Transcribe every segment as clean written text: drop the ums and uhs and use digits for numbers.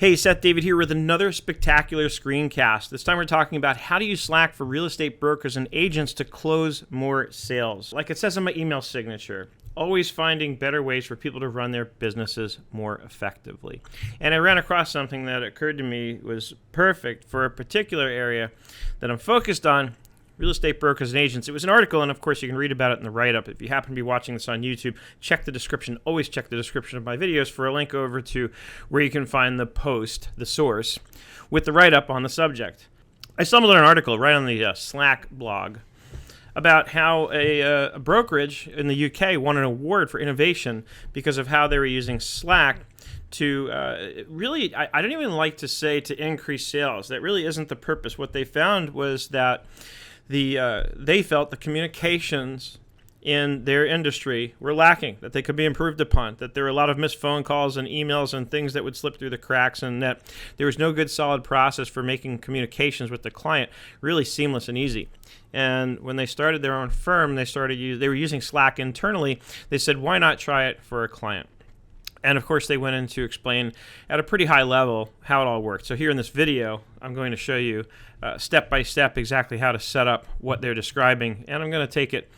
Hey, Seth David here with another spectacular screencast. This time we're talking about how to use Slack for real estate brokers and agents to close more sales. Like it says in my email signature, always finding better ways for people to run their businesses more effectively. And I ran across something that occurred to me was perfect for a particular area that I'm focused on, real estate brokers and agents. It was an article, and of course you can read about it in the write-up. If you happen to be watching this on YouTube, check the description. Always check the description of my videos for a link over to where you can find the post, the source, with the write-up on the subject. I stumbled on an article right on the Slack blog about how a brokerage in the UK won an award for innovation because of how they were using Slack to really, I don't even like to say to increase sales. That really isn't the purpose. What they found was that they felt the communications in their industry were lacking, that they could be improved upon, that there were a lot of missed phone calls and emails and things that would slip through the cracks, and that there was no good solid process for making communications with the client really seamless and easy. And when they started their own firm, they were using Slack internally. They said, why not try it for a client? And of course, they went in to explain at a pretty high level how it all worked. So here in this video, I'm going to show you step by step exactly how to set up what they're describing. And I'm going to take it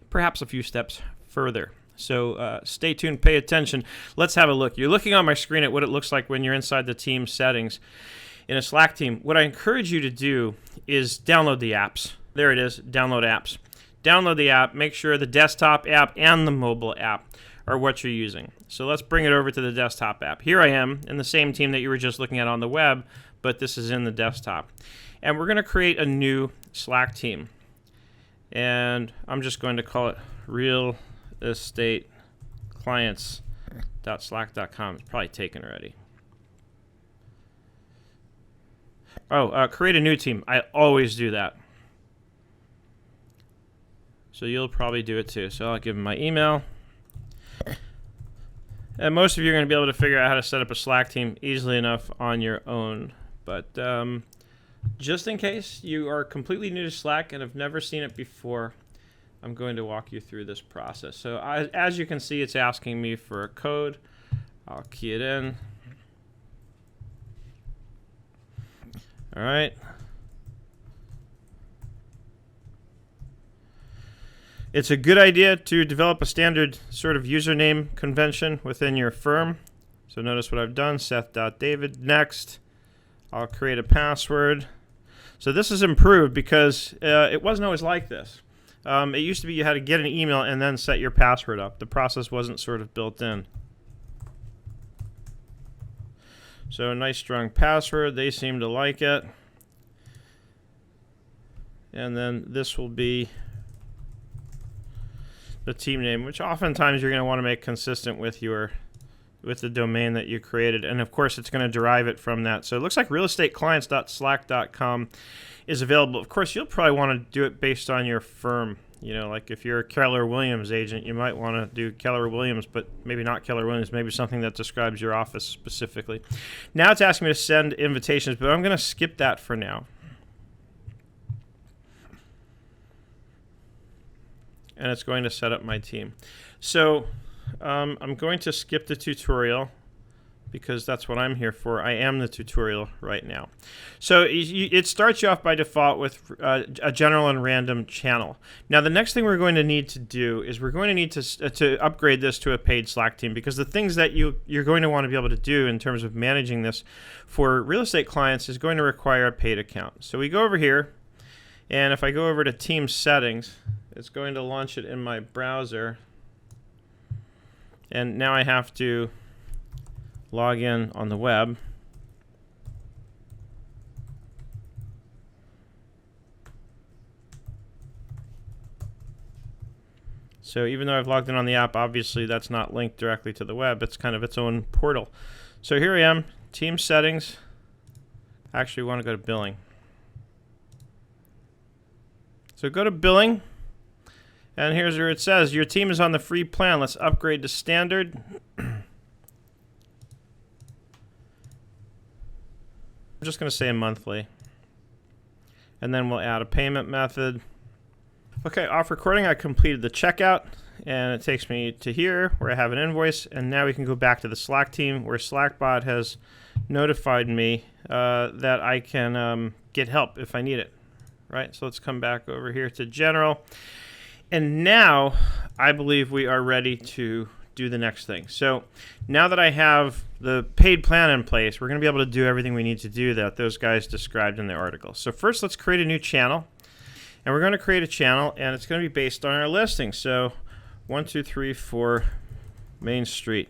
perhaps a few steps further. So stay tuned, pay attention. Let's have a look. You're looking on my screen at what it looks like when you're inside the team settings in a Slack team. What I encourage you to do is download the apps. There it is, download apps. Download the app. Make sure the desktop app and the mobile app are what you're using. So let's bring it over to the desktop app. Here I am in the same team that you were just looking at on the web, but this is in the desktop. And we're going to create a new Slack team. And I'm just going to call it real estate clients.slack.com. It's probably taken already. Create a new team. I always do that. So you'll probably do it too. So I'll give them my email. And most of you are going to be able to figure out how to set up a Slack team easily enough on your own. But just in case you are completely new to Slack and have never seen it before, I'm going to walk you through this process. So as you can see, it's asking me for a code. I'll key it in. All right. It's a good idea to develop a standard sort of username convention within your firm. So notice what I've done, Seth.David. Next, I'll create a password. So this is improved because it wasn't always like this. It used to be you had to get an email and then set your password up. The process wasn't sort of built in. So a nice strong password. They seem to like it. And then this will be the team name, which oftentimes you're going to want to make consistent with the domain that you created. And of course, it's going to derive it from that. So it looks like realestateclients.slack.com is available. Of course, you'll probably want to do it based on your firm. You know, like if you're a Keller Williams agent, you might want to do Keller Williams, but maybe not Keller Williams, maybe something that describes your office specifically. Now it's asking me to send invitations, but I'm going to skip that for now. And it's going to set up my team. So I'm going to skip the tutorial because that's what I'm here for. I am the tutorial right now. So it starts you off by default with a general and random channel. Now the next thing we're going to need to do is we're going to need to upgrade this to a paid Slack team, because the things that you're going to want to be able to do in terms of managing this for real estate clients is going to require a paid account. So we go over here, and if I go over to team settings, it's going to launch it in my browser. And now I have to log in on the web. So even though I've logged in on the app, obviously that's not linked directly to the web. It's kind of its own portal. So here I am, team settings. Actually, we want to go to billing. So go to billing. And here's where it says, your team is on the free plan. Let's upgrade to standard. I'm just going to say monthly. And then we'll add a payment method. Okay, off recording, I completed the checkout. And it takes me to here where I have an invoice. And now we can go back to the Slack team where Slackbot has notified me that I can get help if I need it. Right? So let's come back over here to general. And now I believe we are ready to do the next thing. So now that I have the paid plan in place, we're going to be able to do everything we need to do that those guys described in the article. So first, let's create a new channel. And we're going to create a channel, and it's going to be based on our listing. So 1234 Main Street.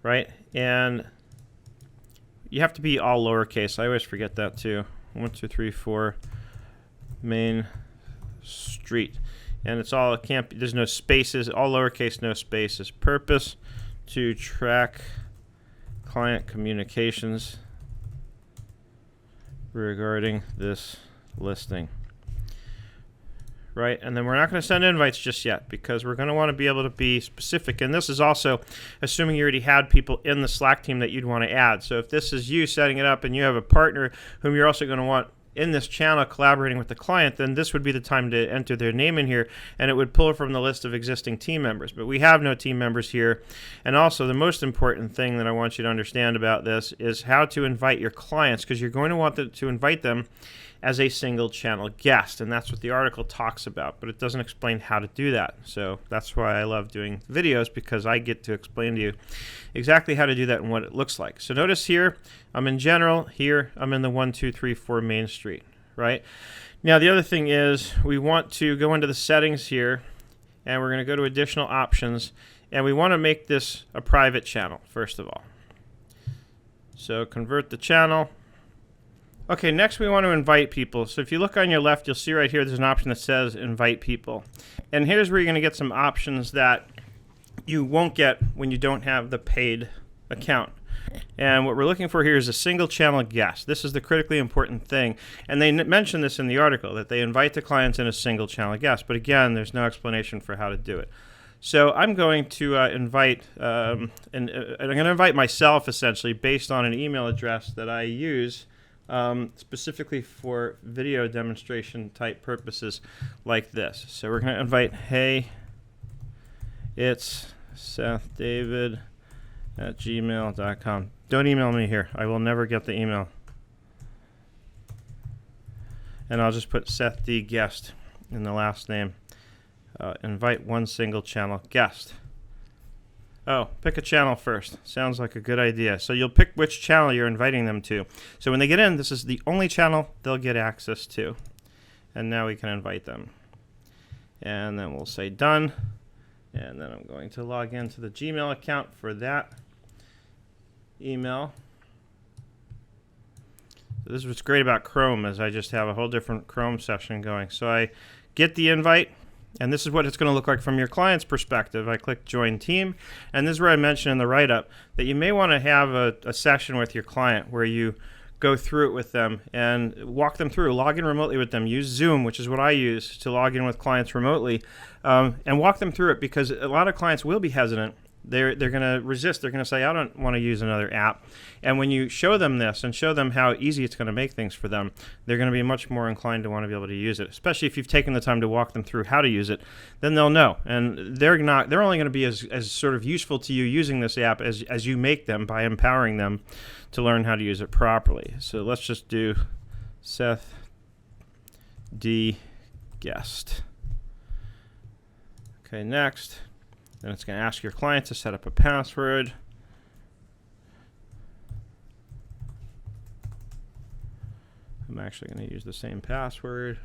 Right? And you have to be all lowercase. I always forget that too. 1234 Main Street. And it's all, it can't be, there's no spaces, all lowercase, no spaces. Purpose to track client communications regarding this listing. Right? And then we're not going to send invites just yet because we're going to want to be able to be specific. And this is also assuming you already had people in the Slack team that you'd want to add. So if this is you setting it up and you have a partner whom you're also going to want in this channel collaborating with the client, then this would be the time to enter their name in here, and it would pull from the list of existing team members. But we have no team members here. And also the most important thing that I want you to understand about this is how to invite your clients, because you're going to want to invite them as a single channel guest, and that's what the article talks about, but it doesn't explain how to do that. So that's why I love doing videos, because I get to explain to you exactly how to do that and what it looks like. So notice here, I'm in general. Here, I'm in the 1234 Main Street, right? Now, the other thing is we want to go into the settings here, and we're going to go to additional options, and we want to make this a private channel, first of all. So convert the channel. Okay, next we want to invite people. So if you look on your left, you'll see right here there's an option that says invite people. And here's where you're going to get some options that you won't get when you don't have the paid account. And what we're looking for here is a single channel guest. This is the critically important thing. And they mention this in the article, that they invite the clients in a single channel guest. But again, there's no explanation for how to do it. So I'm going to invite, and I'm going to invite myself essentially based on an email address that I use specifically for video demonstration type purposes like this. So we're going to invite, hey, it's SethDavid@gmail.com. Don't email me here. I will never get the email. And I'll just put Seth D. Guest in the last name. Invite one single channel guest. Oh, pick a channel first. Sounds like a good idea. So you'll pick which channel you're inviting them to. So when they get in, this is the only channel they'll get access to. And now we can invite them. And then we'll say done. And then I'm going to log into the Gmail account for that email. So this is what's great about Chrome, is I just have a whole different Chrome session going. So I get the invite. And this is what it's going to look like from your client's perspective. I click Join Team, and this is where I mentioned in the write-up that you may want to have a session with your client where you go through it with them and walk them through, log in remotely with them, use Zoom, which is what I use to log in with clients remotely, and walk them through it, because a lot of clients will be hesitant. They're going to resist. They're going to say, I don't want to use another app. And when you show them this and show them how easy it's going to make things for them, they're going to be much more inclined to want to be able to use it, especially if you've taken the time to walk them through how to use it. Then they'll know. And they're only going to be as sort of useful to you using this app as you make them, by empowering them to learn how to use it properly. So let's just do Seth D. Guest. Okay, next. Then it's going to ask your client to set up a password. I'm actually going to use the same password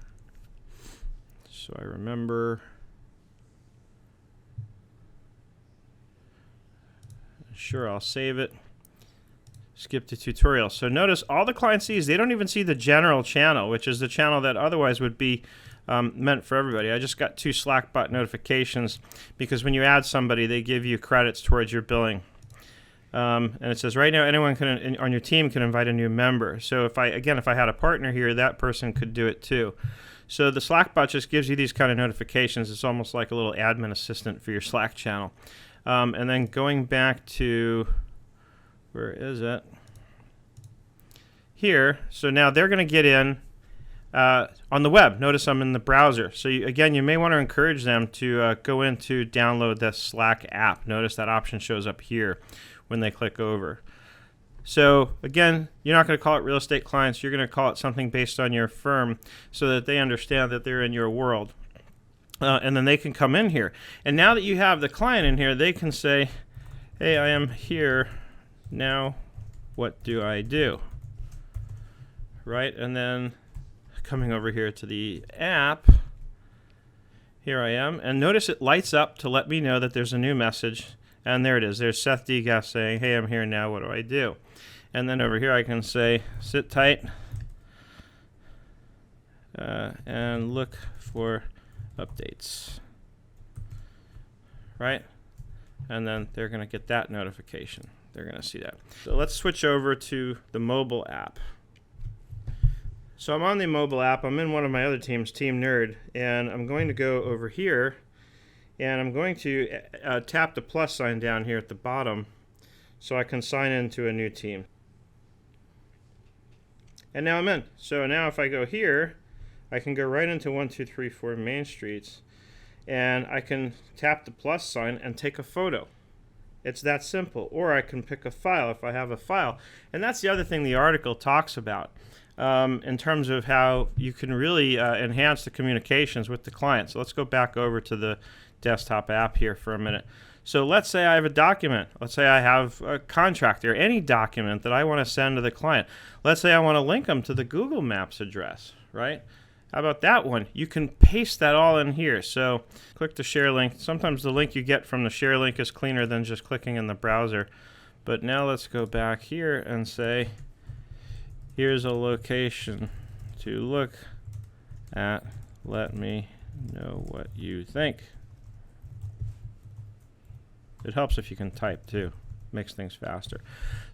so I remember. Sure, I'll save it. Skip to tutorial. So notice all the client sees, they don't even see the general channel, which is the channel that otherwise would be meant for everybody. I just got 2 Slackbot notifications because when you add somebody, they give you credits towards your billing. And it says right now anyone on your team can invite a new member. So if I had a partner here, that person could do it too. So the Slackbot just gives you these kind of notifications. It's almost like a little admin assistant for your Slack channel. And then going back to, where is it? Here. So now they're going to get in on the web. Notice I'm in the browser. So again, you may want to encourage them to go in to download the Slack app. Notice that option shows up here when they click over. So again, you're not going to call it real estate clients. You're going to call it something based on your firm so that they understand that they're in your world. And then they can come in here. And now that you have the client in here, they can say, hey, I am here. Now, what do I do? Right? And then coming over here to the app, here I am. And notice it lights up to let me know that there's a new message. And there it is. There's Seth Degas saying, hey, I'm here now. What do I do? And then over here I can say, sit tight and look for updates. Right? And then they're going to get that notification. They're going to see that. So let's switch over to the mobile app. So I'm on the mobile app. I'm in one of my other teams, Team Nerd, and I'm going to go over here, and I'm going to tap the plus sign down here at the bottom so I can sign into a new team. And now I'm in. So now if I go here, I can go right into 1234 Main Streets, and I can tap the plus sign and take a photo. It's that simple. Or I can pick a file if I have a file. And that's the other thing the article talks about in terms of how you can really enhance the communications with the client. So let's go back over to the desktop app here for a minute. So let's say I have a document. Let's say I have a contract or any document that I want to send to the client. Let's say I want to link them to the Google Maps address, right? How about that one? You can paste that all in here. So click the share link. Sometimes the link you get from the share link is cleaner than just clicking in the browser. But now let's go back here and say, here's a location to look at. Let me know what you think. It helps if you can type too. Makes things faster.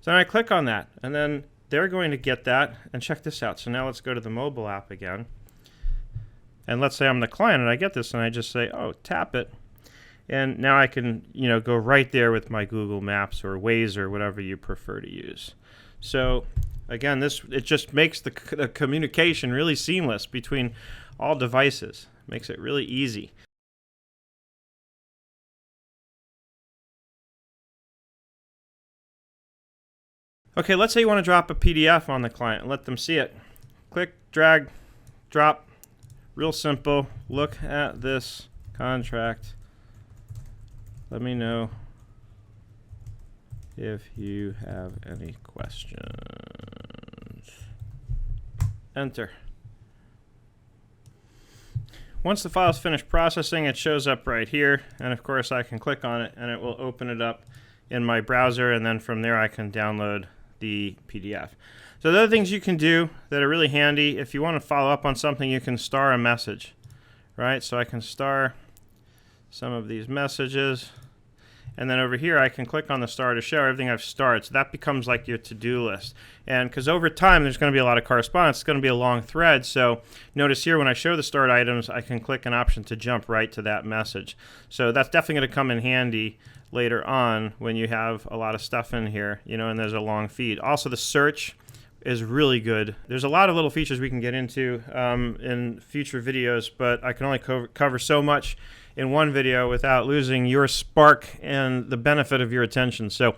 So then I click on that, and then they're going to get that. And check this out. So now let's go to the mobile app again. And let's say I'm the client and I get this and I just say, oh, tap it. And now I can, go right there with my Google Maps or Waze or whatever you prefer to use. So again, it just makes the communication really seamless between all devices. Makes it really easy. Okay, let's say you want to drop a PDF on the client and let them see it. Click, drag, drop. Real simple. Look at this contract. Let me know if you have any questions. Enter. Once the file's finished processing, it shows up right here. And of course, I can click on it and it will open it up in my browser. And then from there, I can download the PDF. So the other things you can do that are really handy, if you want to follow up on something, you can star a message, right? So I can star some of these messages, and then over here I can click on the star to show everything I've starred. So that becomes like your to-do list. And because over time there's going to be a lot of correspondence, it's going to be a long thread. So notice here when I show the starred items, I can click an option to jump right to that message. So that's definitely going to come in handy later on when you have a lot of stuff in here, and there's a long feed. Also the search is really good. There's a lot of little features we can get into in future videos, but I can only cover so much in one video without losing your spark and the benefit of your attention. So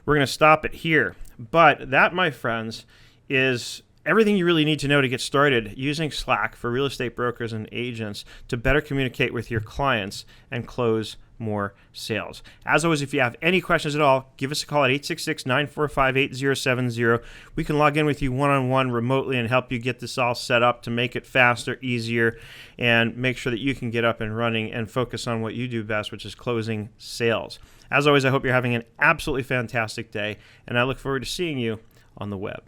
we're going to stop it here. But that, my friends, is everything you really need to know to get started using Slack for real estate brokers and agents to better communicate with your clients and close more sales. As always, if you have any questions at all, give us a call at 866-945-8070. We can log in with you one-on-one remotely and help you get this all set up to make it faster, easier, and make sure that you can get up and running and focus on what you do best, which is closing sales. As always, I hope you're having an absolutely fantastic day, and I look forward to seeing you on the web.